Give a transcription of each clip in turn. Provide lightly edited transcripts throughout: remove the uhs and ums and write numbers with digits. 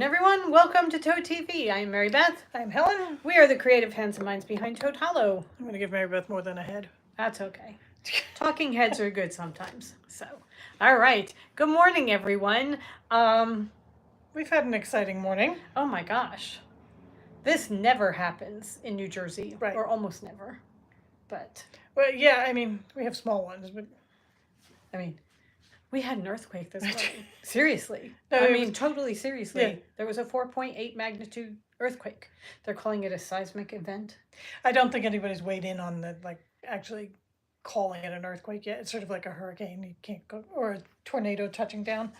Everyone, welcome to Toad TV. I'm Mary Beth. I'm Helen. We are the creative hands and minds behind Toad Hollow. I'm going to give Mary Beth more than a head. That's okay. Talking heads are good sometimes. So, all right. Good morning, everyone. We've had an exciting morning. Oh my gosh, this never happens in New Jersey, Right. or almost never. But Well, yeah, I mean, we have small ones, but I mean, we had an earthquake this morning. Seriously. No, I it mean, was- totally seriously. Yeah. There was a 4.8 magnitude earthquake. They're calling it a seismic event. I don't think anybody's weighed in on the, actually calling it an earthquake yet. It's sort of like a hurricane. You can't go, or a tornado touching down.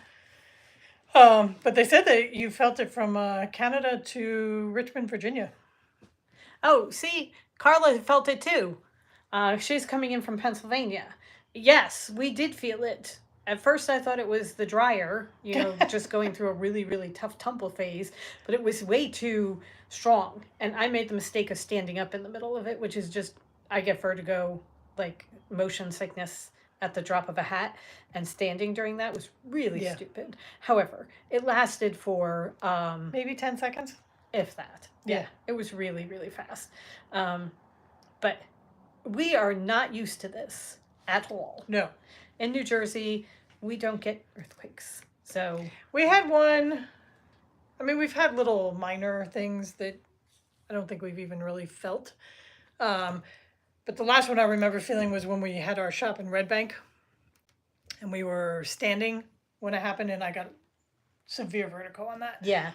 But they said that you felt it from Canada to Richmond, Virginia. Oh, see, Carla felt it too. She's coming in from Pennsylvania. Yes, we did feel it. At first, I thought it was the dryer, just going through a really, really tough tumble phase, but it was way too strong. And I made the mistake of standing up in the middle of it, which is just, I get vertigo, like motion sickness at the drop of a hat. And standing during that was really stupid. However, it lasted for Maybe 10 seconds. if that. Yeah. It was really, really fast. But we are not used to this at all. No. In New Jersey, we don't get earthquakes. So We had one. I mean, we've had little minor things that I don't think we've even really felt. But the last one I remember feeling was when we had our shop in Red Bank, and we were standing when it happened, and I got severe vertigo on that. yeah.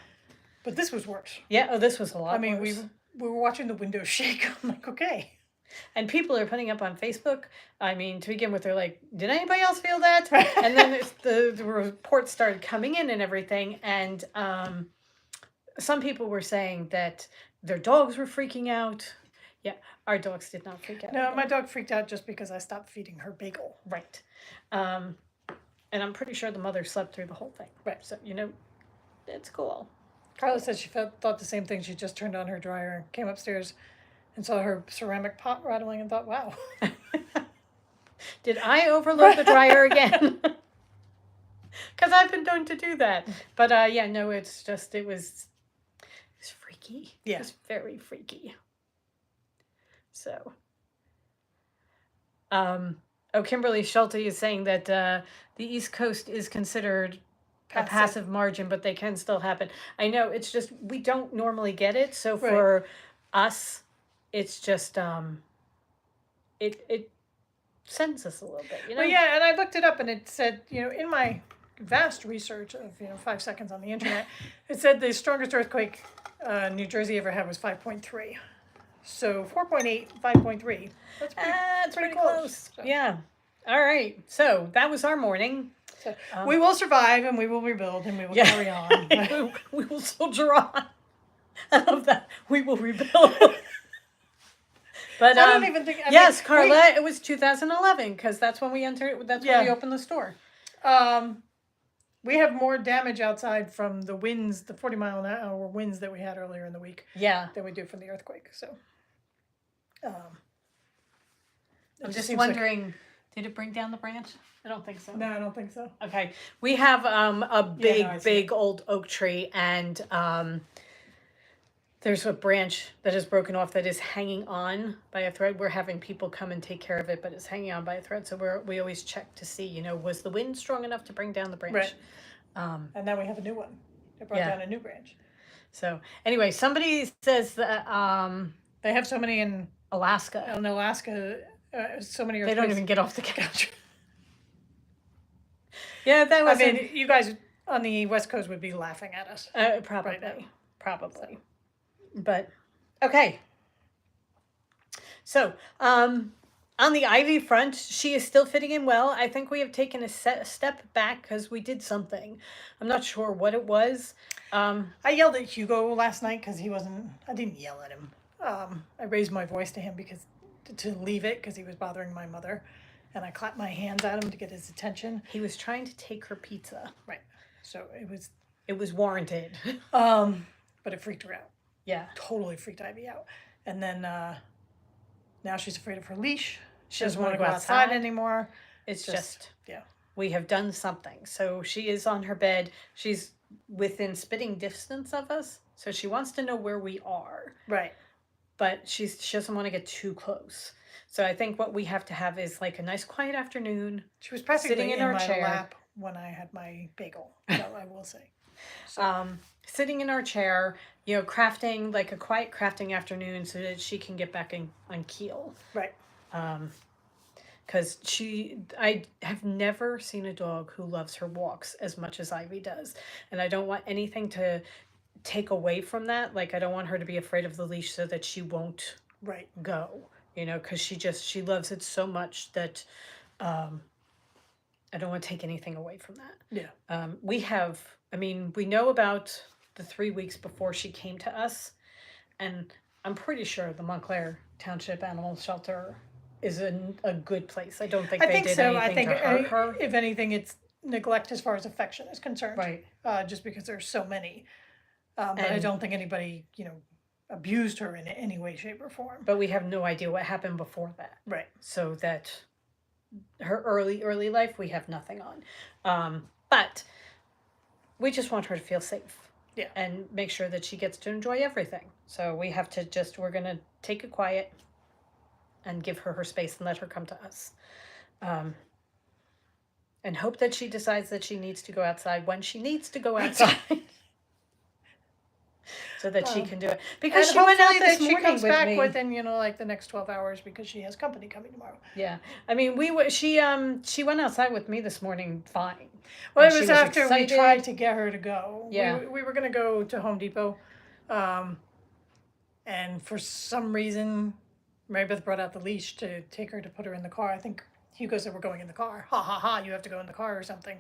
But this was worse. Yeah, oh, this was a lot I mean, worse. we were watching the windows shake. I'm like, okay. And people are putting up on Facebook. I mean, to begin with, they're like, did anybody else feel that? And then the reports started coming in and everything. And some people were saying that their dogs were freaking out. Yeah, our dogs did not freak out. No, my dog freaked out just because I stopped feeding her bagel. Right. And I'm pretty sure the mother slept through the whole thing. Right. So, it's cool. Carla said she thought the same thing. She just turned on her dryer and came upstairs and saw her ceramic pot rattling and thought, wow. Did I overload the dryer again? Because I've been known to do that. But yeah, no, it's just, it was freaky. Yeah. It was very freaky. So, Kimberly Schulte is saying that the East Coast is considered a passive margin, but they can still happen. I know, it's just, we don't normally get it. So for us, it's just, it sends us a little bit, Well, yeah, and I looked it up and it said, in my vast research of, 5 seconds on the internet, it said the strongest earthquake New Jersey ever had was 5.3. So 4.8, 5.3. That's pretty close. So. Yeah. All right. So that was our morning. So we will survive and we will rebuild and we will carry on. We will soldier on. I love that. We will rebuild. But I don't even think. Yes, Carla, it was 2011 because that's when we entered. That's when we opened the store. We have more damage outside from the winds, the 40-mile-an-hour winds that we had earlier in the week. Yeah. Than we do from the earthquake. So. I'm just wondering, did it bring down the branch? I don't think so. No, I don't think so. Okay. We have a big old oak tree, and there's a branch that is broken off that is hanging on by a thread. We're having people come and take care of it, but it's hanging on by a thread. So we always check to see, was the wind strong enough to bring down the branch? Right. And now we have a new one. It brought down a new branch. So anyway, somebody says that they have so many in Alaska. In Alaska, so many. They don't even get off the couch. Yeah, that was. I mean, you guys on the West Coast would be laughing at us. Probably, probably. But okay. So, on the Ivy front, she is still fitting in well. I think we have taken a step back because we did something. I'm not sure what it was. I yelled at Hugo last night because he wasn't. I didn't yell at him. I raised my voice to him because to leave it because he was bothering my mother, and I clapped my hands at him to get his attention. He was trying to take her pizza. Right. So it was warranted. But it freaked her out. Yeah. Totally freaked Ivy out. And then now she's afraid of her leash. She doesn't want to go outside anymore. It's just yeah. We have done something. So she is on her bed. She's within spitting distance of us. So she wants to know where we are, Right. but she doesn't want to get too close. So I think what we have to have is like a nice quiet afternoon, She was sitting practically in in our my chair, lap when I had my bagel, though, I will say. So, sitting in our chair, you know, crafting like a quiet crafting afternoon so that she can get back on keel. right. Because I have never seen a dog who loves her walks as much as Ivy does. And I don't want anything to take away from that. Like, I don't want her to be afraid of the leash so that she won't Right. go, you know, because she loves it so much that I don't want to take anything away from that. Yeah. We know about the 3 weeks before she came to us, and I'm pretty sure the Montclair Township Animal Shelter is in a good place. I don't think I they think did so. I anything think, to hurt her. if anything, it's neglect as far as affection is concerned. Right. Just because there's so many. But I And don't think anybody, abused her in any way, shape, or form. but we have no idea what happened before that. Right. So that her early life we have nothing on. But we just want her to feel safe. Yeah. And make sure that she gets to enjoy everything. So we have to we're going to take it quiet and give her space and let her come to us. And hope that she decides that she needs to go outside when she needs to go outside. So that she can do it. Because she went out this morning she comes with back me. within, like the next 12 hours because she has company coming tomorrow. Yeah. I mean, she went outside with me this morning fine. Well, And it was she after we excited. tried to get her to go. Yeah. We were going to go to Home Depot. And for some reason, Mary Beth brought out the leash to take her to put her in the car. I think Hugo said, we're going in the car. Ha ha ha, you have to go in the car or something.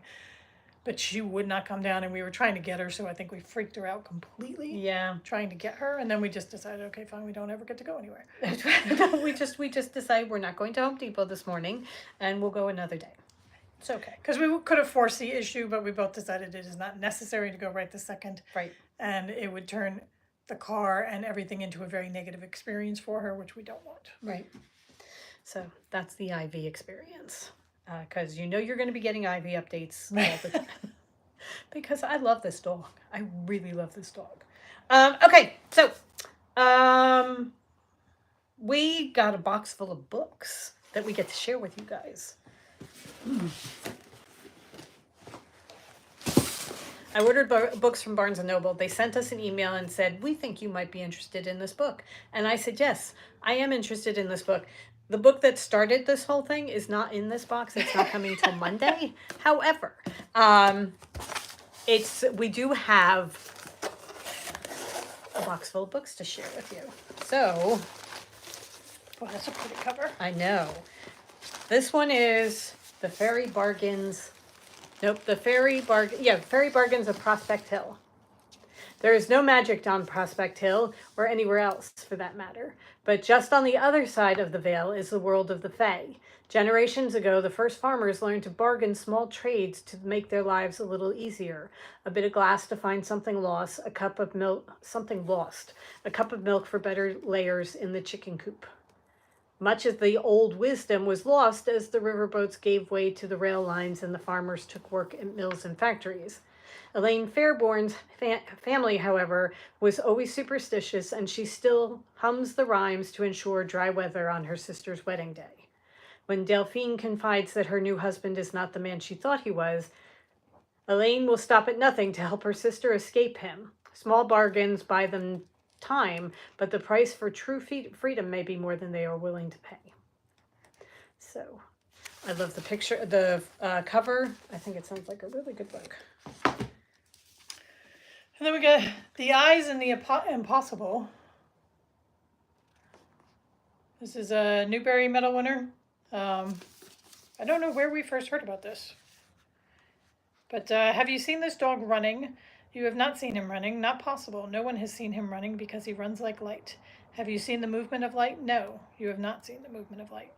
But she would not come down, and we were trying to get her, so I think we freaked her out completely. Yeah. Trying to get her, and then we just decided, okay, fine, we don't ever get to go anywhere. we just decided we're not going to Home Depot this morning, and we'll go another day. It's okay. Because we could have forced the issue, but we both decided it is not necessary to go right this second. Right. And it would turn the car and everything into a very negative experience for her, which we don't want. Right. So that's the IV experience. Because you're going to be getting IV updates all the time. Because I love this dog. I really love this dog. Okay, so we got a box full of books that we get to share with you guys. I ordered books from Barnes & Noble. They sent us an email and said, we think you might be interested in this book. And I said, yes, I am interested in this book. The book that started this whole thing is not in this box. It's not coming till Monday. However, we do have a box full of books to share with you. So, Well, that's a pretty cover. I know. This one is the Fairy Bargains. Nope, the Fairy Bargains of Prospect Hill. There is no magic on Prospect Hill, or anywhere else for that matter. But just on the other side of the veil is the world of the Fae. Generations ago, the first farmers learned to bargain small trades to make their lives a little easier. A bit of glass to find something lost, a cup of milk for better layers in the chicken coop. Much of the old wisdom was lost as the riverboats gave way to the rail lines and the farmers took work at mills and factories. Elaine Fairborn's family, however, was always superstitious, and she still hums the rhymes to ensure dry weather on her sister's wedding day. When Delphine confides that her new husband is not the man she thought he was, Elaine will stop at nothing to help her sister escape him. Small bargains buy them time, but the price for true freedom may be more than they are willing to pay. So, I love the picture, the cover. I think it sounds like a really good book. And then we got The Eyes and the Impossible. This is a Newbery Medal winner. I don't know where we first heard about this. But have you seen this dog running? You have not seen him running. Not possible. No one has seen him running because he runs like light. Have you seen the movement of light? No, you have not seen the movement of light.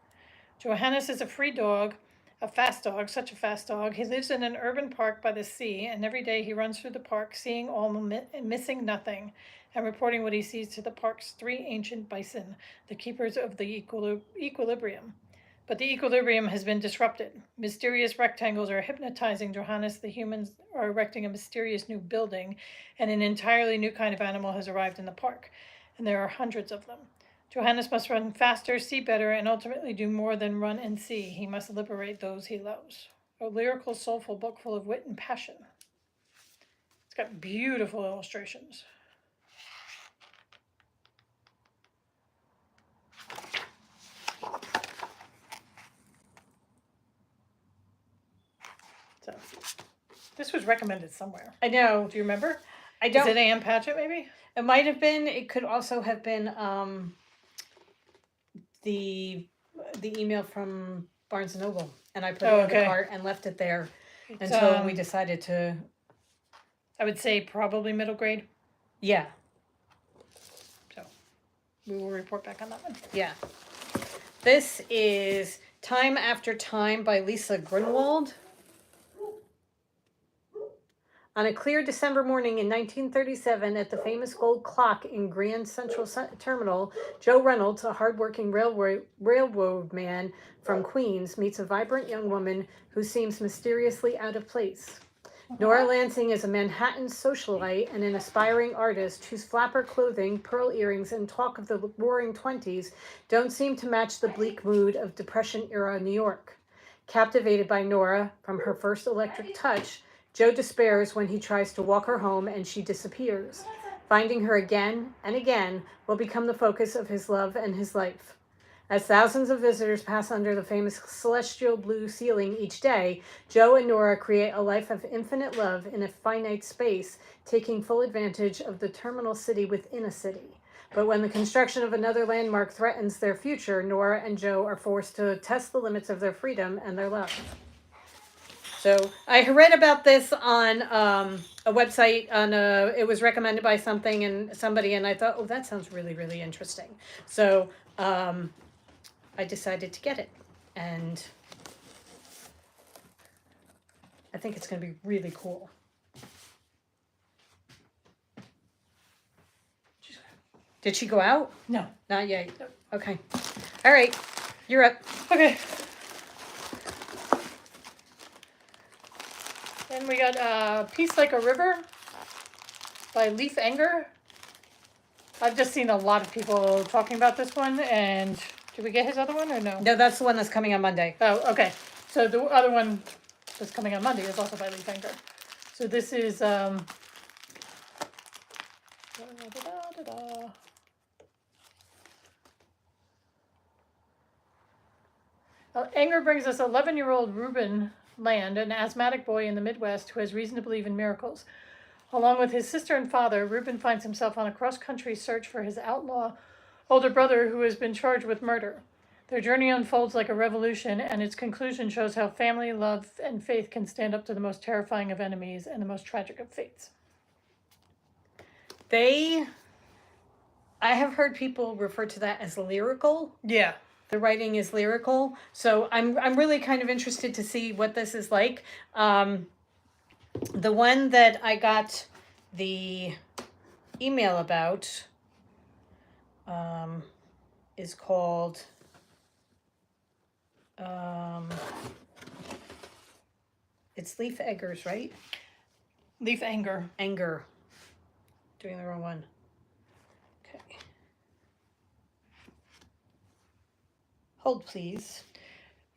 Johannes is a free dog, a fast dog, such a fast dog. He lives in an urban park by the sea, and every day he runs through the park, seeing all and missing nothing, and reporting what he sees to the park's 3 ancient bison, the keepers of the equilibrium. But the equilibrium has been disrupted. Mysterious rectangles are hypnotizing Johannes. The humans are erecting a mysterious new building, and an entirely new kind of animal has arrived in the park. And there are hundreds of them. Johannes must run faster, see better, and ultimately do more than run and see. He must liberate those he loves. A lyrical, soulful book full of wit and passion. It's got beautiful illustrations. So, this was recommended somewhere. I know. Do you remember? I Is don't. it Ann Patchett, maybe? It might have been. It could also have been the email from Barnes and Noble, and I put it in the cart and left it there until we decided to. I would say probably middle grade. Yeah. So we will report back on that one. Yeah. This is Time After Time by Lisa Grunwald. On a clear December morning in 1937, at the famous gold clock in Grand Central Terminal, Joe Reynolds, a hardworking railroad man from Queens, meets a vibrant young woman who seems mysteriously out of place. Nora Lansing is a Manhattan socialite and an aspiring artist whose flapper clothing, pearl earrings, and talk of the roaring 20s don't seem to match the bleak mood of Depression-era New York. Captivated by Nora from her first electric touch, Joe despairs when he tries to walk her home and she disappears. Finding her again and again will become the focus of his love and his life. As thousands of visitors pass under the famous celestial blue ceiling each day, Joe and Nora create a life of infinite love in a finite space, taking full advantage of the terminal city within a city. But when the construction of another landmark threatens their future, Nora and Joe are forced to test the limits of their freedom and their love. So I read about this on a website. It was recommended by somebody, and I thought, oh, that sounds really, really interesting. So I decided to get it, and I think it's going to be really cool. Did she go out? No. Not yet. Okay. All right. You're up. Okay. Then we got Peace Like a River by Leaf Anger. I've just seen a lot of people talking about this one, and did we get his other one or no? No, that's the one that's coming on Monday. Oh, okay. So the other one that's coming on Monday is also by Leaf Anger. So this is Anger brings us 11-year-old Reuben Land, an asthmatic boy in the Midwest who has reason to believe in miracles. Along with his sister and father, Reuben finds himself on a cross-country search for his outlaw older brother who has been charged with murder. Their journey unfolds like a revolution, and its conclusion shows how family, love, and faith can stand up to the most terrifying of enemies and the most tragic of fates. I have heard people refer to that as lyrical. Yeah. The writing is lyrical, so I'm really kind of interested to see what this is like. The one that I got the email about is called it's Leaf Eggers, right? Leaf Anger. Anger. Doing the wrong one. Okay. Hold, please.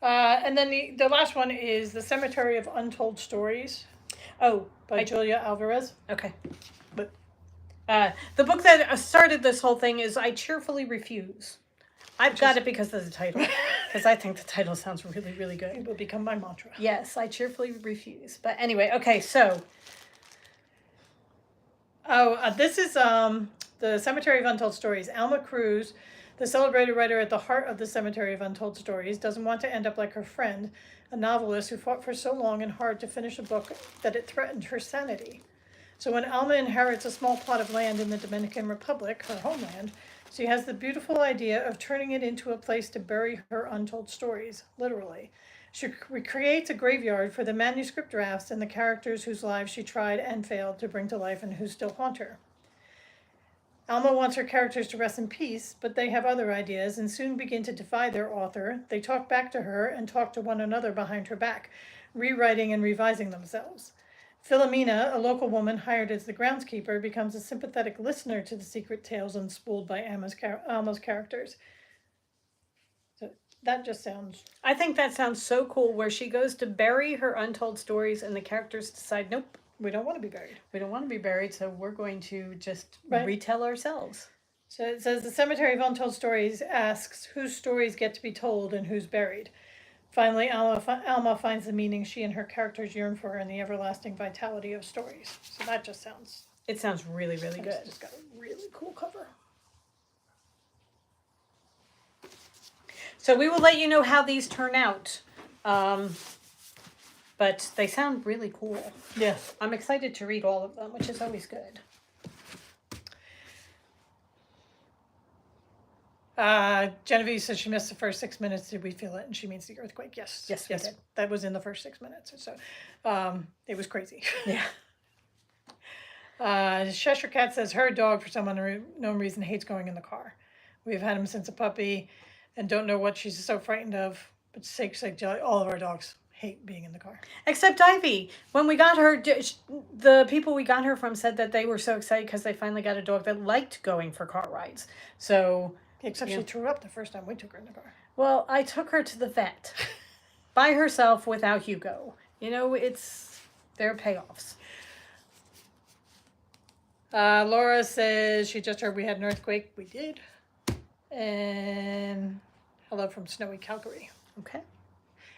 And then the last one is The Cemetery of Untold Stories. Oh, by Julia Alvarez. Okay. But the book that started this whole thing is I Cheerfully Refuse. I've got it because of the title. Because I think the title sounds really, really good. It will become my mantra. Yes, I cheerfully refuse. But anyway, okay, so. This is The Cemetery of Untold Stories. Alma Cruz, the celebrated writer at the heart of The Cemetery of Untold Stories, doesn't want to end up like her friend, a novelist who fought for so long and hard to finish a book that it threatened her sanity. So when Alma inherits a small plot of land in the Dominican Republic, her homeland, she has the beautiful idea of turning it into a place to bury her untold stories, literally. She recreates a graveyard for the manuscript drafts and the characters whose lives she tried and failed to bring to life and who still haunt her. Alma wants her characters to rest in peace, but they have other ideas and soon begin to defy their author. They talk back to her and talk to one another behind her back, rewriting and revising themselves. Philomena, a local woman hired as the groundskeeper, becomes a sympathetic listener to the secret tales unspooled by Alma's characters. So that just sounds... I think that sounds so cool where she goes to bury her untold stories and the characters decide, nope, we don't want to be buried. we don't want to be buried, so we're going to just Right. retell ourselves. So it says the Cemetery of Untold Stories asks whose stories get to be told and who's buried. Finally, Alma finds the meaning she and her characters yearn for in the everlasting vitality of stories. So that just sounds... It sounds really, really good. It's just got a really cool cover. So we will let you know how these turn out. But they sound really cool. Yeah. I'm excited to read all of them, which is always good. Genevieve says she missed the first 6 minutes. Did we feel it? And she means the earthquake. Yes. Yes, we did. That was in the first 6 minutes. So it was crazy. Yeah. Cheshire Cat says her dog, for some unknown reason, hates going in the car. We've had him since a puppy and don't know what she's so frightened of. But sake, all of our dogs hate being in the car. Except Ivy. When we got her, the people we got her from said that they were so excited because they finally got a dog that liked going for car rides. So... Except Yeah. she threw up the first time we took her in the car. Well, I took her to the vet by herself without Hugo. You know, there are payoffs. Laura says she just heard we had an earthquake. We did. And hello from snowy Calgary. Okay.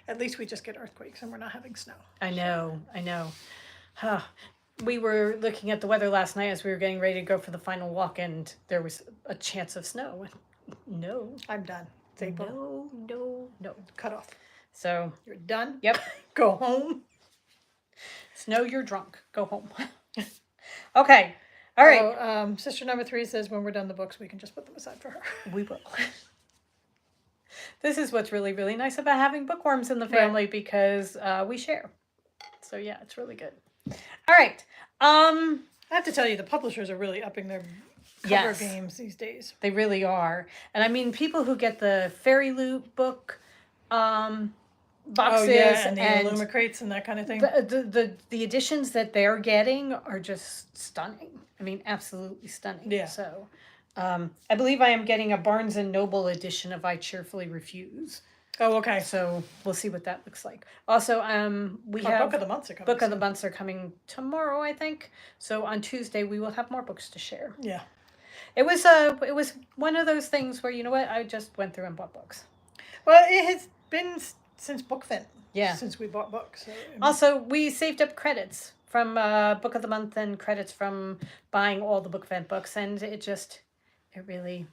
At least we just get earthquakes and we're not having snow. I know. Huh. We were looking at the weather last night as we were getting ready to go for the final walk, and there was a chance of snow. No. I'm done. It's April. No. Cut off. So, You're done? yep. Go home. Snow, you're drunk. Go home. Okay. All right. So, sister number 3 says when we're done the books, we can just put them aside for her. We will. This is what's really, really nice about having bookworms in the family because we share. So, yeah, it's really good. All right. I have to tell you, the publishers are really upping their cover games these days. They really are. And I mean, people who get the Fairy Loot book boxes and the Illuma crates and that kind of thing. The editions that they're getting are just stunning. I mean, absolutely stunning. Yeah. So, I believe I am getting a Barnes and Noble edition of I Cheerfully Refuse. Oh, okay. So we'll see what that looks like. Also, we have Book of the Months are coming. Book of the Months are coming tomorrow, I think. So on Tuesday we will have more books to share. Yeah. It was one of those things where, you know what, I just went through and bought books. Well, it has been since BookFin. Yeah. Since we bought books. So, Also, we saved up credits from Book of the Month and credits from buying all the BookFin books, and it really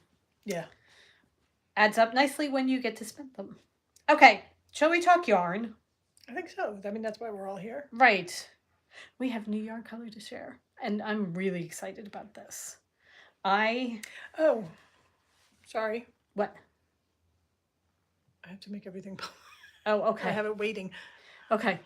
adds up nicely when you get to spend them. Okay, shall we talk yarn? I think so. I mean, that's why we're all here. Right. We have new yarn color to share, and I'm really excited about this. Oh, sorry. What? I have to make everything. Oh, okay. I have it waiting. Okay.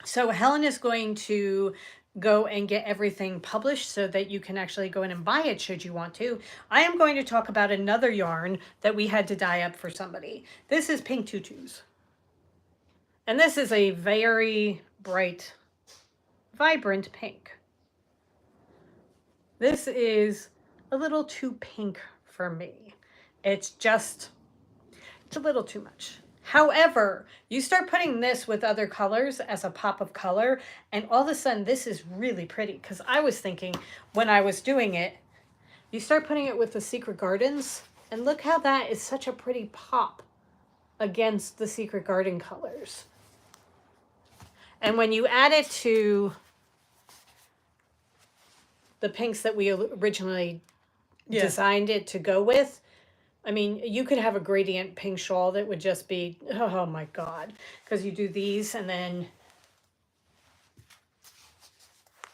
So Helen is going to go and get everything published so that you can actually go in and buy it should you want to. I am going to talk about another yarn that we had to dye up for somebody. This is Pink Tutus. And this is a very bright, vibrant pink. This is a little too pink for me. It's a little too much. However, you start putting this with other colors as a pop of color, and all of a sudden this is really pretty. Because I was thinking when I was doing it, you start putting it with the Secret Gardens, and look how that is such a pretty pop against the Secret Garden colors. And when you add it to the pinks that we originally designed it to go with, I mean, you could have a gradient pink shawl that would just be, oh my God. Because you do these and then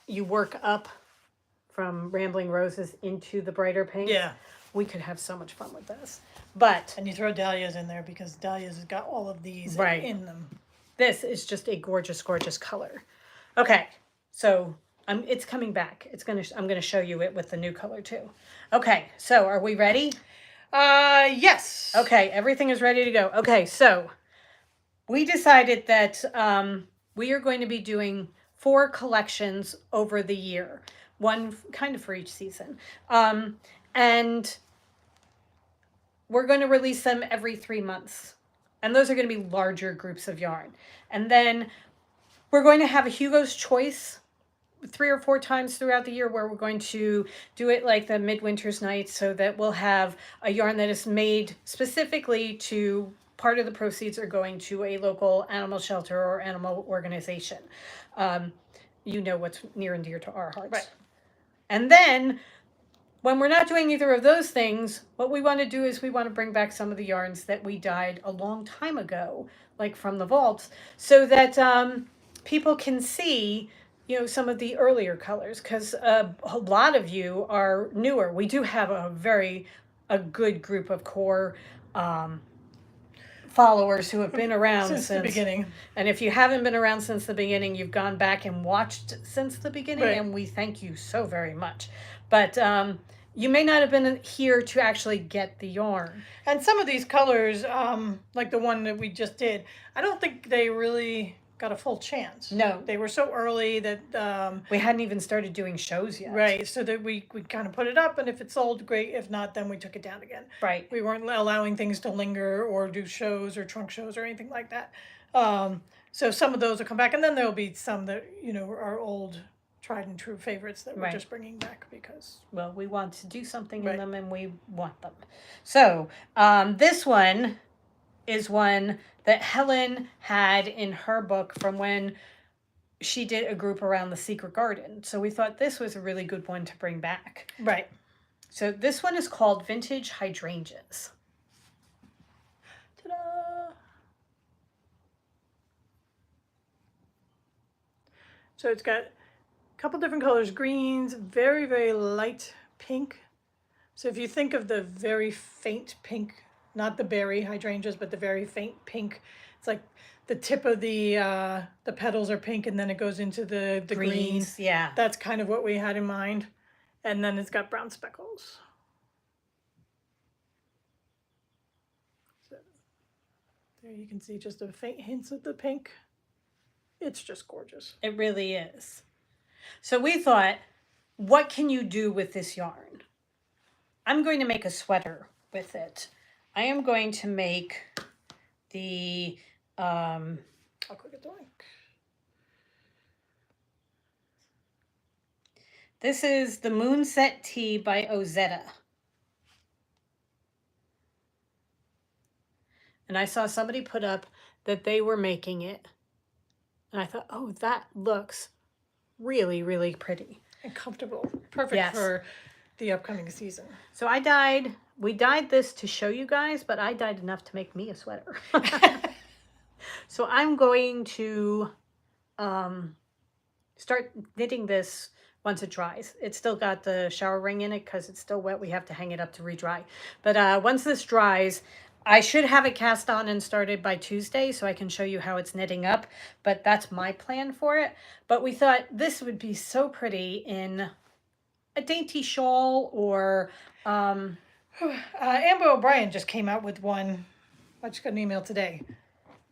you work up from Rambling Roses into the brighter pink. Yeah. We could have so much fun with this. But And you throw dahlias in there because dahlias has got all of these Right. in them. this is just a gorgeous, gorgeous color. Okay, so It's coming back. I'm gonna show you it with the new color too. Okay, so are we ready? Yes. Okay, everything is ready to go. Okay, so we decided that we are going to be doing 4 collections over the year, one kind of for each season. And we're going to release them every 3 months. And those are going to be larger groups of yarn. And then we're going to have a Hugo's Choice 3 or 4 times throughout the year where we're going to do it like the midwinter's night, so that we'll have a yarn that is made specifically to part of the proceeds are going to a local animal shelter or animal organization. You know what's near and dear to our hearts. Right. And then when we're not doing either of those things, what we want to do is we want to bring back some of the yarns that we dyed a long time ago, like from the vaults, so that people can see, you know, some of the earlier colors, because a lot of you are newer. We do have a good group of core followers who have been around since the beginning. And if you haven't been around since the beginning, you've gone back and watched since the beginning, Right. and we thank you so very much. But you may not have been here to actually get the yarn. And some of these colors, like the one that we just did, I don't think they really got a full chance. No. They were so early that We hadn't even started doing shows yet. right, so that we kind of put it up, and if it sold, great. If not, then we took it down again. Right. We weren't allowing things to linger or do shows or trunk shows or anything like that. So some of those will come back, and then there'll be some that, you know, are old, tried and true favorites that we're Right. just bringing back because Well, we want to do something Right. in them, and we want them. So this one is one that Helen had in her book from when she did a group around the secret garden. So we thought this was a really good one to bring back. right. So this one is called Vintage Hydrangeas. Ta-da! So it's got a couple different colors, greens, very, very light pink. So if you think of the very faint pink, not the berry hydrangeas, but the very faint pink, it's like the tip of the petals are pink, and then it goes into the green. Yeah. That's kind of what we had in mind. And then it's got brown speckles. So there you can see just the faint hints of the pink. It's just gorgeous. It really is. So we thought, what can you do with this yarn? I'm going to make a sweater with it. I am going to make the I'll click at the link. This is the Moonset Tea by Ozetta. And I saw somebody put up that they were making it. And I thought, oh, that looks really, really pretty. And comfortable. Perfect Yes. for the upcoming season. So we dyed this to show you guys, but I dyed enough to make me a sweater. So I'm going to start knitting this once it dries. It's still got the shower ring in it because it's still wet. We have to hang it up to re-dry. But once this dries, I should have it cast on and started by Tuesday so I can show you how it's knitting up. But that's my plan for it. But we thought this would be so pretty in a dainty shawl or... Amber O'Brien just came out with one. I just got an email today.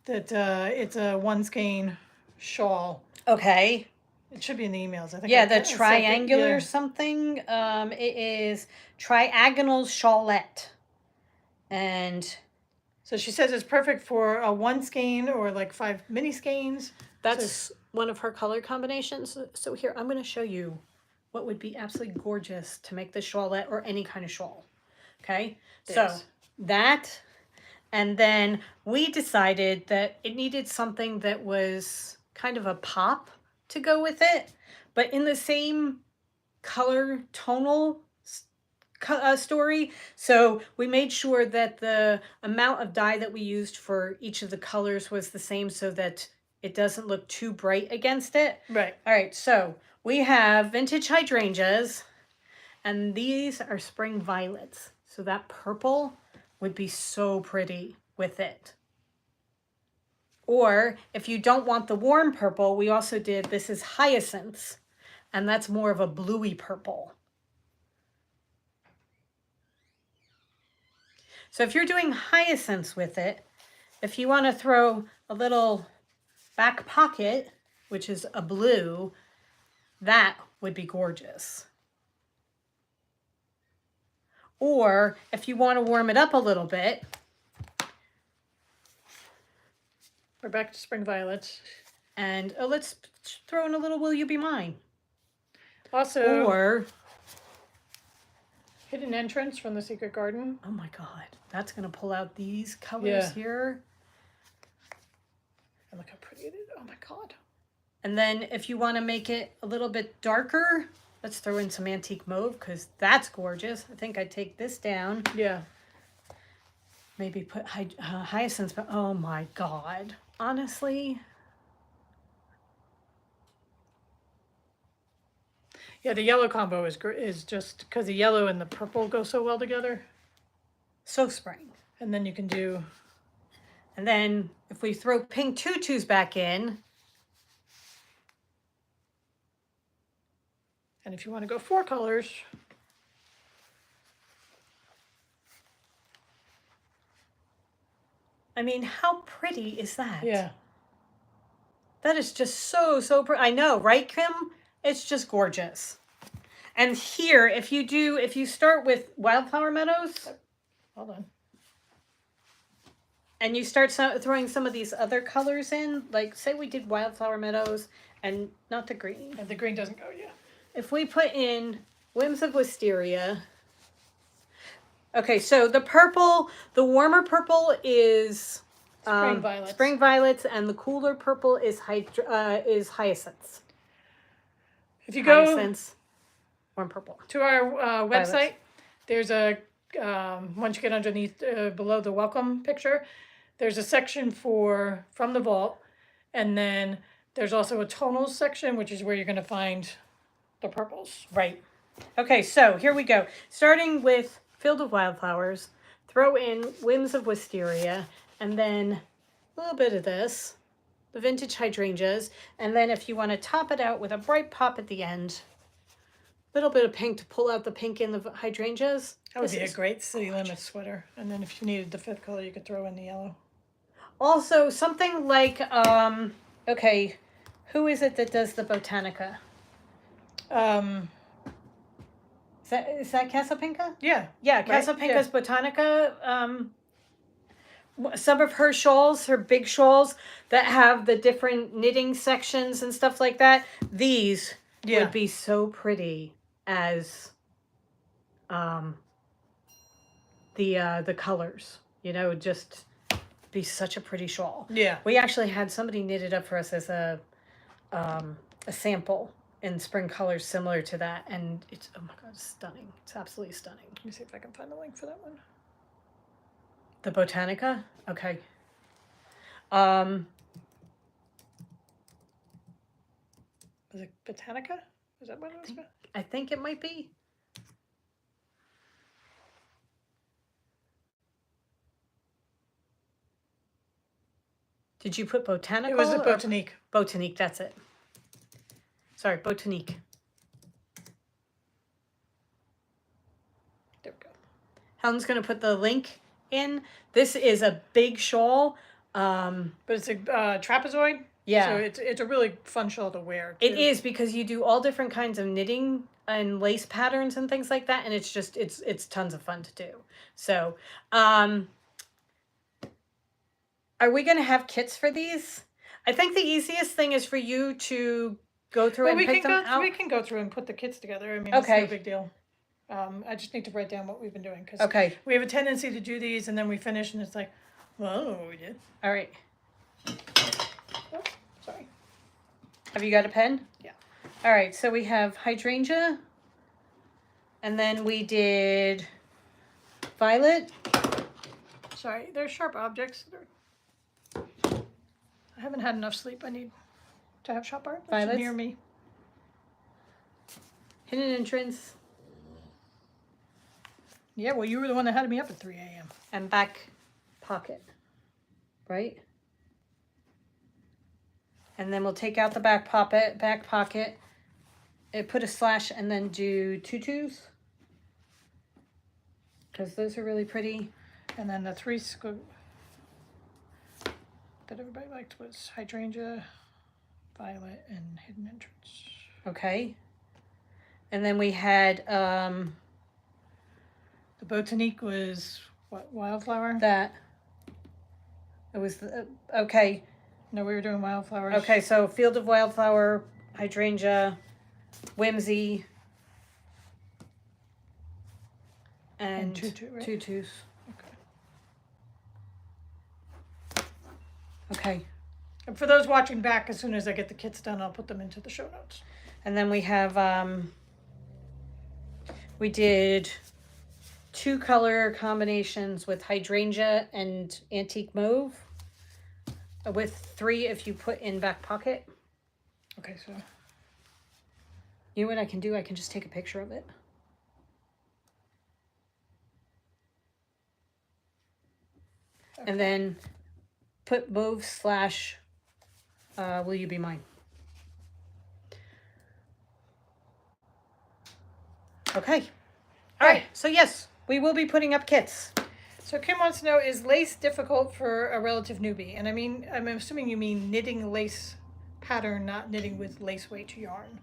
That it's a one skein shawl. Okay. It should be in the emails. I think. Yeah, I the sent it, triangular yeah. something. It is Triagonal Shawlette. And So she says it's perfect for a one skein or like 5 mini skeins. that's one of her color combinations. So here, I'm going to show you what would be absolutely gorgeous to make this shawlette or any kind of shawl. Okay? So Yes. that, and then we decided that it needed something that was kind of a pop to go with it, but in the same color tonal story. So we made sure that the amount of dye that we used for each of the colors was the same so that it doesn't look too bright against it. Right. All right, so we have Vintage Hydrangeas, and these are Spring Violets. So that purple would be so pretty with it. Or if you don't want the warm purple, we also did, this is Hyacinths. and that's more of a bluey purple. So if you're doing hyacinths with it, if you want to throw a little back pocket, which is a blue, that would be gorgeous. Or if you want to warm it up a little bit, we're back to spring violets. And let's throw in a little Will You Be Mine. Also, or hidden entrance from the secret garden. Oh my God, that's going to pull out these colors here. And look how pretty it is. Oh my God. And then if you want to make it a little bit darker, let's throw in some antique mauve because that's gorgeous. I think I'd take this down. Yeah. Maybe put hyacinths, but oh my God. Honestly. Yeah, the yellow combo is just because the yellow and the purple go so well together. So spring. And then you can do... And then if we throw pink tutus back in. And if you want to go 4 colors... I mean, how pretty is that? Yeah. That is just so pretty. I know, right, Kim? It's just gorgeous. And here, if you start with Wildflower Meadows. Hold on. And you start throwing some of these other colors in, like say we did Wildflower Meadows and not the green. And the green doesn't go, yeah. If we put in Whims of Wisteria. Okay, so the purple, the warmer purple is spring violets, and the cooler purple is hyacinths. If you go hyacinths, warm purple. To our website, there's a once you get underneath below the welcome picture, there's a section for From the Vault, and then there's also a tonals section, which is where you're going to find the purples. Right. Okay, so here we go. Starting with Field of Wildflowers, throw in Whims of Wisteria, and then a little bit of this, the vintage hydrangeas, and then if you want to top it out with a bright pop at the end, a little bit of pink to pull out the pink in the hydrangeas. That would be a great City Limits sweater. And then if you needed the 5th color, you could throw in the yellow. Also, something like, okay, who is it that does the Botanica? Is that Casapinka? Yeah. Yeah, Casapinka's Botanica. Some of her shawls, her big shawls that have the different knitting sections and stuff like that, these would be so pretty as the colors. You know, just be such a pretty shawl. Yeah. We actually had somebody knit it up for us as a sample in spring colors similar to that, and it's, oh my God, it's stunning. It's absolutely stunning. Let me see if I can find the link for that one. The Botanica? Okay. Was it Botanica? Is that what it was? I think it might be. Did you put Botanical? It was the Botanique. Botanique, that's it. Sorry, Botanique. There we go. Helen's going to put the link in. This is a big shawl. But it's a trapezoid. Yeah. So it's a really fun shawl to wear, too. It is, because you do all different kinds of knitting and lace patterns and things like that, and it's just it's tons of fun to do. So, are we going to have kits for these? I think the easiest thing is for you to go through and pick them out. We can go through and put the kits together. I mean, it's no big deal. I just need to write down what we've been doing, because we have a tendency to do these and then we finish and it's like, well, I don't know what we did. All right. Oh, sorry. Have you got a pen? Yeah. All right, so we have hydrangea, and then we did violet. Sorry, they're sharp objects. I haven't had enough sleep. I need to have sharp objects Violets near me. Hidden entrance. Yeah, well, you were the one that had me up at 3 a.m. And back pocket, right? And then we'll take out the back pocket, put a slash and then do tutus. Because those are really pretty. And then the three that everybody liked was hydrangea, violet, and hidden entrance. Okay. And then we had The botanique was what, wildflower? that. It was okay. No, we were doing wildflowers. Okay, so field of wildflower, hydrangea, whimsy, and tutu, right? tutus. Okay. Okay. And for those watching back, as soon as I get the kits done, I'll put them into the show notes. And then we have we did 2 color combinations with hydrangea and antique mauve, with 3 if you put in back pocket. Okay, so You know what I can do? I can just take a picture of it. okay. And then put mauve slash will you be mine? Okay. All right. So yes, we will be putting up kits. So Kim wants to know, is lace difficult for a relative newbie? And I mean, I'm assuming you mean knitting lace pattern, not knitting with lace weight yarn.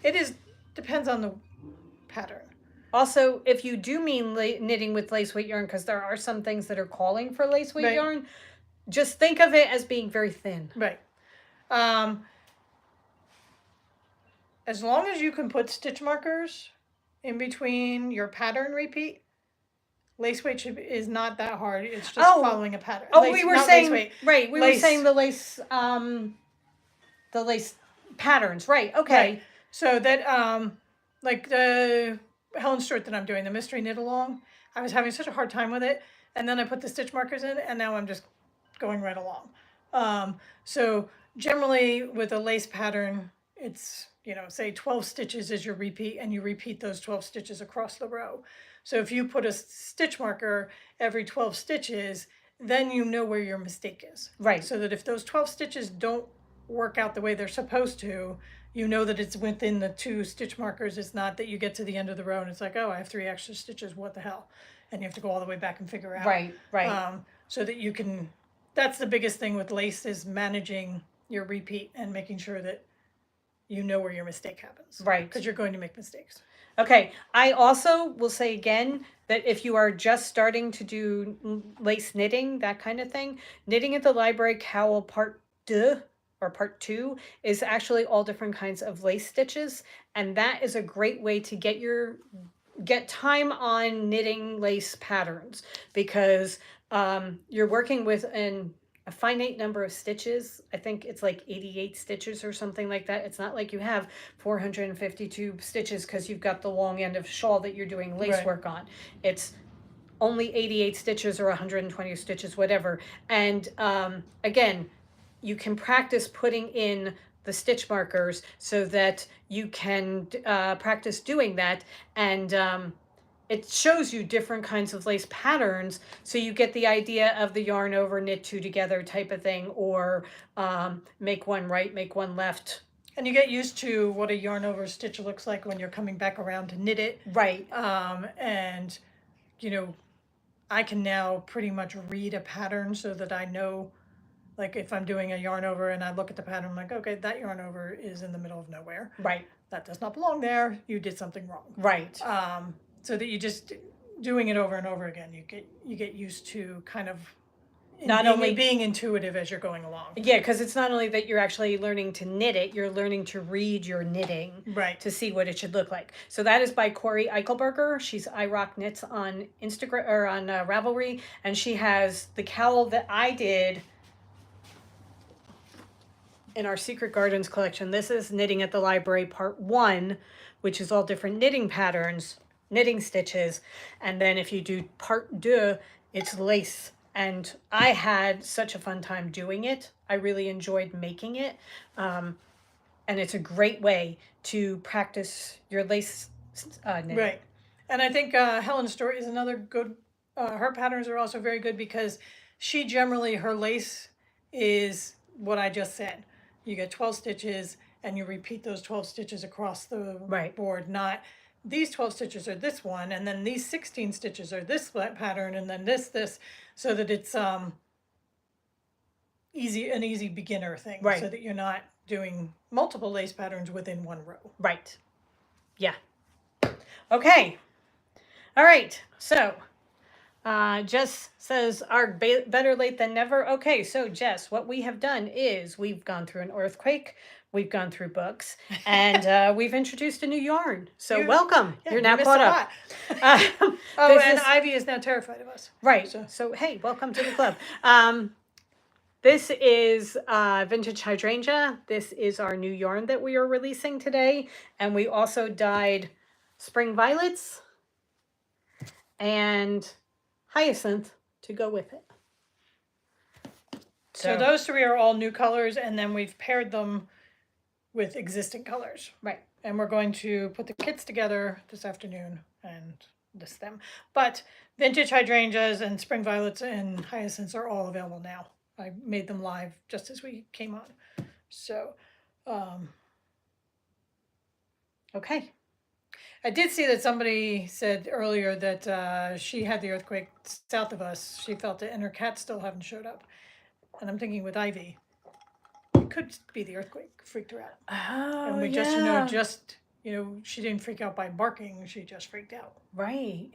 It is depends on the pattern. Also, if you do mean knitting with lace weight yarn, because there are some things that are calling for lace weight Right. yarn, just think of it as being very thin. Right. As long as you can put stitch markers in between your pattern repeat, lace weight is not that hard. It's just following a pattern. Oh, lace, we were not saying lace weight. right. We Lace. were saying the lace patterns. Right. Okay. Right. So that like the Helen Stewart that I'm doing, the mystery knit along, I was having such a hard time with it, and then I put the stitch markers in, and now I'm just going right along. So generally with a lace pattern, it's, you know, say 12 stitches is your repeat, and you repeat those 12 stitches across the row. So if you put a stitch marker every 12 stitches, then you know where your mistake is. Right. So that if those 12 stitches don't work out the way they're supposed to, you know that it's within the 2 stitch markers. It's not that you get to the end of the row and it's like, oh, I have 3 extra stitches, what the hell? And you have to go all the way back and figure out. Right. Right. So that you can, that's the biggest thing with lace, is managing your repeat and making sure that you know where your mistake happens. Right. Because you're going to make mistakes. Okay. I also will say again that if you are just starting to do lace knitting, that kind of thing, knitting at the library cowl part 2 or part 2 is actually all different kinds of lace stitches, and that is a great way to get time on knitting lace patterns, because you're working with a finite number of stitches. I think it's like 88 stitches or something like that. It's not like you have 452 stitches because you've got the long end of shawl that you're doing lace Right. work on. It's only 88 stitches or 120 stitches, whatever. And again, you can practice putting in the stitch markers so that you can practice doing that. And it shows you different kinds of lace patterns, so you get the idea of the yarn over, knit 2 together type of thing, or make one right, make one left. And you get used to what a yarn over stitch looks like when you're coming back around to knit it. Right. And, you know, I can now pretty much read a pattern so that I know, like if I'm doing a yarn over and I look at the pattern, I'm like, okay, that yarn over is in the middle of nowhere. Right. That does not belong there. You did something wrong. Right. So that you just doing it over and over again, you get used to kind of Not only being intuitive as you're going along. Yeah, because it's not only that you're actually learning to knit it, you're learning to read your knitting, Right. to see what it should look like. So that is by Corey Eichelberger. She's iRock Knits on Instagram or on Ravelry, and she has the cowl that I did in our Secret Gardens collection. This is Knitting at the Library Part 1, which is all different knitting patterns, knitting stitches. And then if you do Part 2, it's lace. And I had such a fun time doing it. I really enjoyed making it. And it's a great way to practice your lace knitting. Right. And I think Helen's story is another good, her patterns are also very good because she generally, her lace is what I just said. You get 12 stitches and you repeat those 12 stitches across the Right. board, not these 12 stitches are this one, and then these 16 stitches are this pattern, and then this, so that it's an easy beginner thing, Right. so that you're not doing multiple lace patterns within one row. Right. Yeah. Okay. All right. So, Jess says, better late than never. Okay, so Jess, what we have done is we've gone through an earthquake, we've gone through books, and we've introduced a new yarn. So welcome. Yeah, You're now missed caught a up. lot. Oh, This and is- Ivy is now terrified of us. Right. So hey, welcome to the club. This is Vintage Hydrangea. This is our new yarn that we are releasing today. And we also dyed Spring Violets and Hyacinth to go with it. So those three are all new colors, and then we've paired them with existing colors. Right. And we're going to put the kits together this afternoon and list them. But Vintage Hydrangeas and Spring Violets and Hyacinths are all available now. I made them live just as we came on. So, Okay. I did see that somebody said earlier that she had the earthquake south of us. She felt it, and her cats still haven't showed up. And I'm thinking with Ivy, it could be the earthquake freaked her out. Oh, And we she didn't freak out by barking. She just freaked out. Right.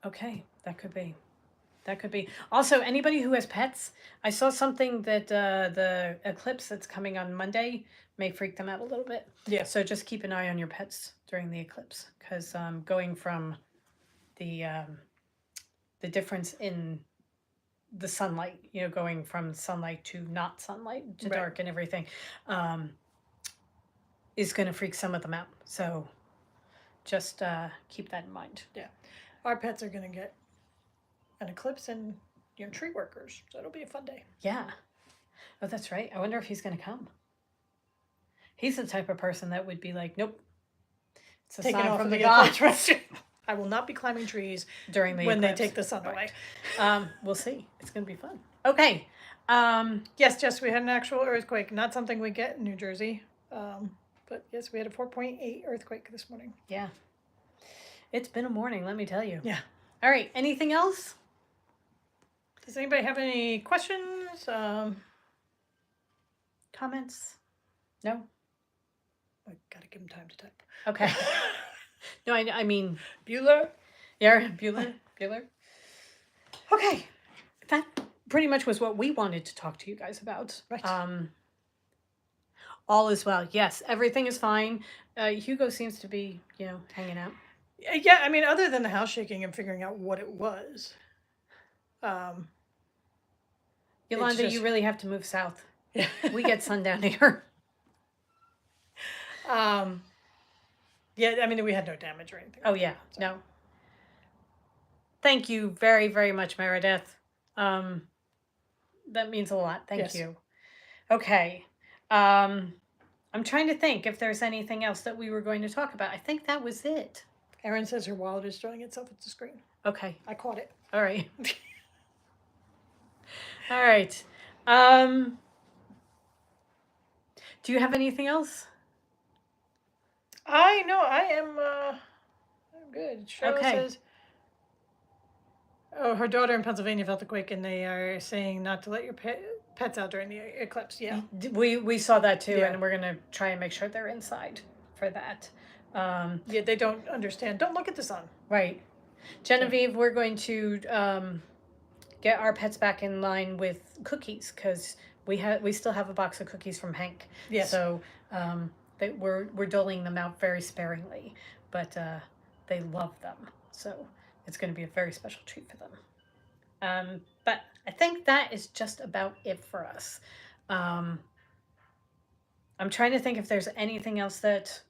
Okay, that could be. That could be. Also, anybody who has pets, I saw something that the eclipse that's coming on Monday may freak them out a little bit. Yeah. So just keep an eye on your pets during the eclipse, because going from the difference in the sunlight, going from sunlight to not sunlight to dark and everything, is going to freak some of them out. So just keep that in mind. Yeah. Our pets are going to get an eclipse and tree workers. So it'll be a fun day. Yeah. Oh, that's right. I wonder if he's going to come. He's the type of person that would be like, nope. It's a Taken sign off from of the the gods I will not be climbing trees during the when eclipse. they take the sun away. We'll see. It's going to be fun. Okay. Yes, Jess, we had an actual earthquake. Not something we get in New Jersey. But yes, we had a 4.8 earthquake this morning. Yeah. It's been a morning, let me tell you. Yeah. All right. Anything else? Does anybody have any questions? Comments? No? I gotta give them time to type. Okay. No, I mean... Bueller? Yeah, Bueller. Okay. That pretty much was what we wanted to talk to you guys about. Right. All is well. Yes, everything is fine. Hugo seems to be, hanging out. Yeah, I mean, other than the house shaking and figuring out what it was. Yolanda, just- you really have to move south. Yeah. We get sun down here. Yeah, I mean, we had no damage or anything. Oh, yeah. So. No. Thank you very, very much, Meredith. That means a lot. Thank you. Okay. I'm trying to think if there's anything else that we were going to talk about. I think that was it. Erin says her wallet is throwing itself at the screen. Okay. I caught it. All right. All right. Do you have anything else? I know. I'm good. Cheryl Okay. says, oh, her daughter in Pennsylvania felt the quake, and they are saying not to let your pets out during the eclipse. Yeah. We saw that too, Yeah. and we're going to try and make sure they're inside for that. Yeah, they don't understand. Don't look at the sun. Right. Genevieve, we're going to get our pets back in line with cookies, because we still have a box of cookies from Hank. Yes. So we're doling them out very sparingly, but they love them. So it's going to be a very special treat for them. But I think that is just about it for us. I'm trying to think if there's anything else that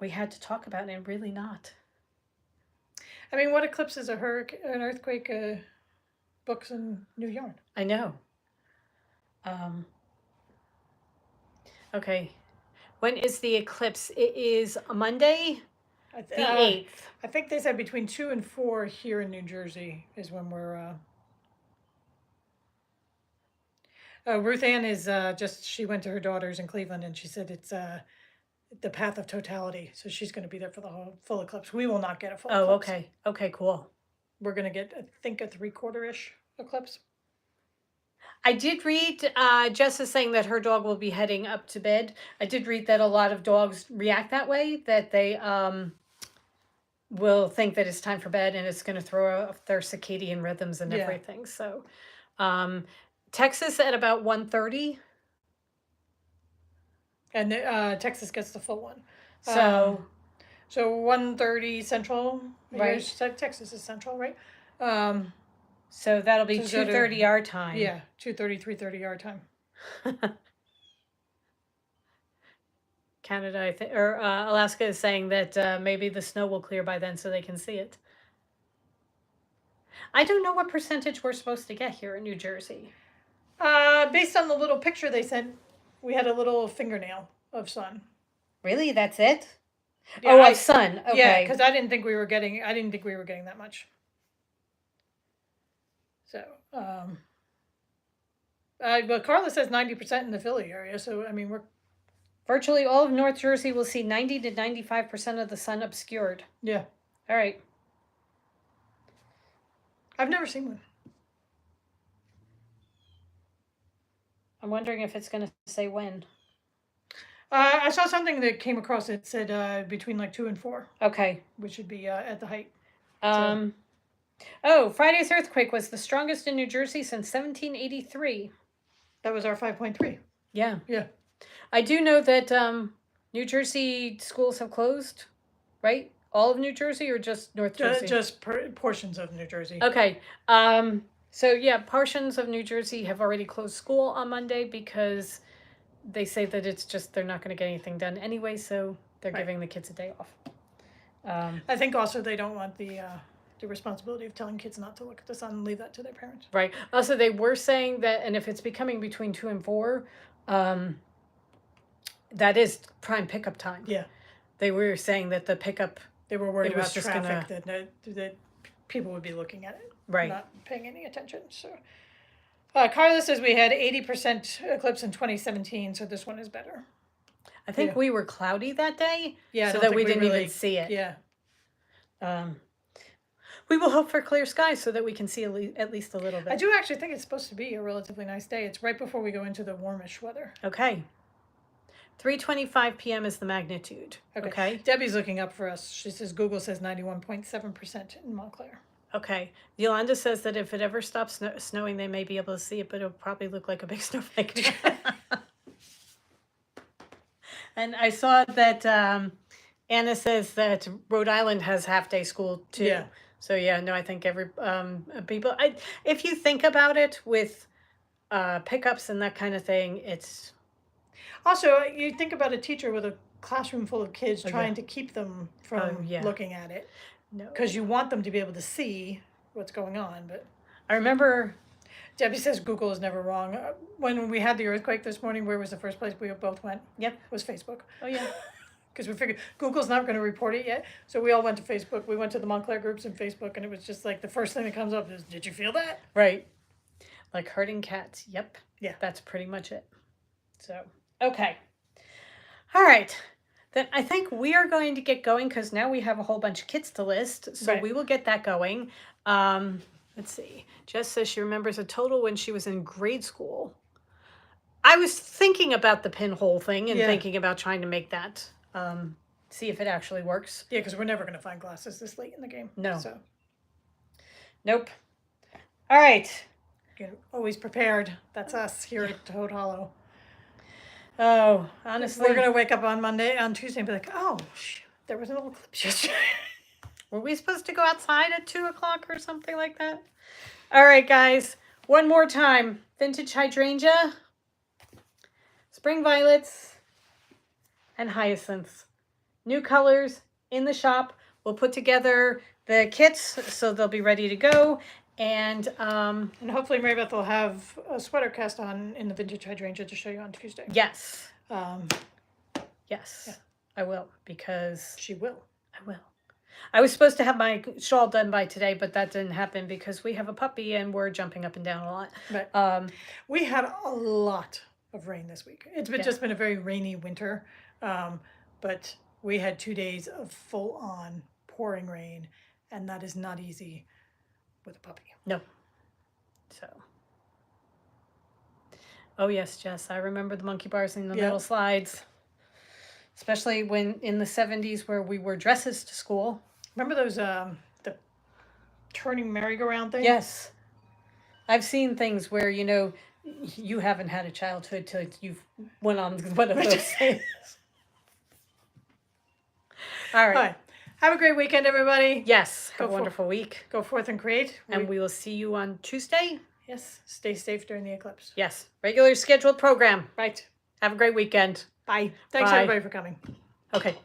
we had to talk about, and really not. I mean, what eclipses a hurricane, an earthquake, books, and new yarn? I know. Okay. When is the eclipse? It is Monday, the 8th. I think they said between 2 and 4 here in New Jersey is when we're. Ruth Ann is she went to her daughter's in Cleveland and she said it's the path of totality. So she's going to be there for the whole full eclipse. We will not get a full Oh, eclipse. okay. Okay, cool. We're going to get, I think, a 3/4-ish eclipse. I did read Jess is saying that her dog will be heading up to bed. I did read that a lot of dogs react that way, that they will think that it's time for bed and it's going to throw off their circadian rhythms and Yeah. everything. So Texas at about 1:30. And Texas gets the full one. So So 1:30 Central. Right. Texas is Central, right? so that'll be So go to- 2:30 our time. Yeah, 2:30, 3:30 our time. Canada, I think, or Alaska is saying that maybe the snow will clear by then so they can see it. I don't know what percentage we're supposed to get here in New Jersey. Based on the little picture they sent, we had a little fingernail of sun. Really, that's it? Yeah, oh, of sun. Okay. Yeah, because I didn't think we were getting that much. So, but Carla says 90% in the Philly area. So I mean, we're Virtually all of North Jersey will see 90 to 95% of the sun obscured. Yeah. All right. I've never seen one. I'm wondering if it's going to say when. I saw something that came across that said between like 2 and 4. Okay. Which would be at the height. Oh, Friday's earthquake was the strongest in New Jersey since 1783. That was our 5.3. Yeah. Yeah. I do know that New Jersey schools have closed, right? All of New Jersey or just North Jersey? Just portions of New Jersey. Okay. So yeah, portions of New Jersey have already closed school on Monday because they say that it's just they're not going to get anything done anyway, so they're giving the kids a day off. I think also they don't want the responsibility of telling kids not to look at the sun and leave that to their parents. Right. Also, they were saying that, and if it's becoming between 2 and 4, that is prime pickup time. Yeah. They were saying that the pickup. They were worried about just traffic that people would be looking at it, right? Not paying any attention. So, Carla says we had 80% eclipse in 2017, so this one is better. I think we were cloudy that day, so that we didn't even see it. Yeah. We will hope for clear skies so that we can see at least a little bit. I do actually think it's supposed to be a relatively nice day. It's right before we go into the warmish weather. Okay. 3:25 p.m. is the magnitude. Okay. Debbie's looking up for us. She says Google says 91.7% in Montclair. Okay. Yolanda says that if it ever stops snowing, they may be able to see it, but it'll probably look like a big snowflake. And I saw that Anna says that Rhode Island has half-day school too. Yeah. So yeah, no, I think every people. If you think about it with pickups and that kind of thing, it's. Also, you think about a teacher with a classroom full of kids trying to keep them from looking at it. No. Because you want them to be able to see what's going on. But I remember. Debbie says Google is never wrong. When we had the earthquake this morning, where was the first place we both went? Yep. It was Facebook. Oh, yeah. Because we figured Google's not going to report it yet. So we all went to Facebook. We went to the Montclair groups in Facebook, and it was just like the first thing that comes up is, did you feel that? Right. Like herding cats. Yep. Yeah. That's pretty much it. So, okay. All right. Then I think we are going to get going because now we have a whole bunch of kits to list. So we will get that going. Let's see. Jess says she remembers a total when she was in grade school. I was thinking about the pinhole thing and thinking about trying to make that, see if it actually works. Yeah, because we're never going to find glasses this late in the game. No. So. Nope. All right. You're always prepared. That's us here at Toad Hollow. Oh, honestly. We're going to wake up on Tuesday and be like, oh, there was an eclipse yesterday. Were we supposed to go outside at 2 o'clock or something like that? All right, guys. One more time. Vintage hydrangea, spring violets, and hyacinths. New colors in the shop. We'll put together the kits so they'll be ready to go. And hopefully Mary Beth will have a sweater cast on in the vintage hydrangea to show you on Tuesday. Yes. Yes. Yeah. I will, because... She will. I will. I was supposed to have my shawl done by today, but that didn't happen because we have a puppy and we're jumping up and down a lot. But Um, we had a lot of rain this week. It's been Yeah. just been a very rainy winter, but we had 2 days of full on pouring rain, and that is not easy with a puppy. no. So. Oh yes, Jess, I remember the monkey bars and the Yep. metal slides. Especially when in the 70s where we wore dresses to school. Remember those the turning merry-go-round thing? Yes. I've seen things where, you haven't had a childhood till you've went on one of those things. All right. All right. Have a great weekend, everybody. Yes. Go Have a for- wonderful week. Go forth and create. And we will see you on Tuesday. Yes. Stay safe during the eclipse. Yes. Regular scheduled program. Right. Have a great weekend. Bye. Thanks Bye. everybody for coming. Okay.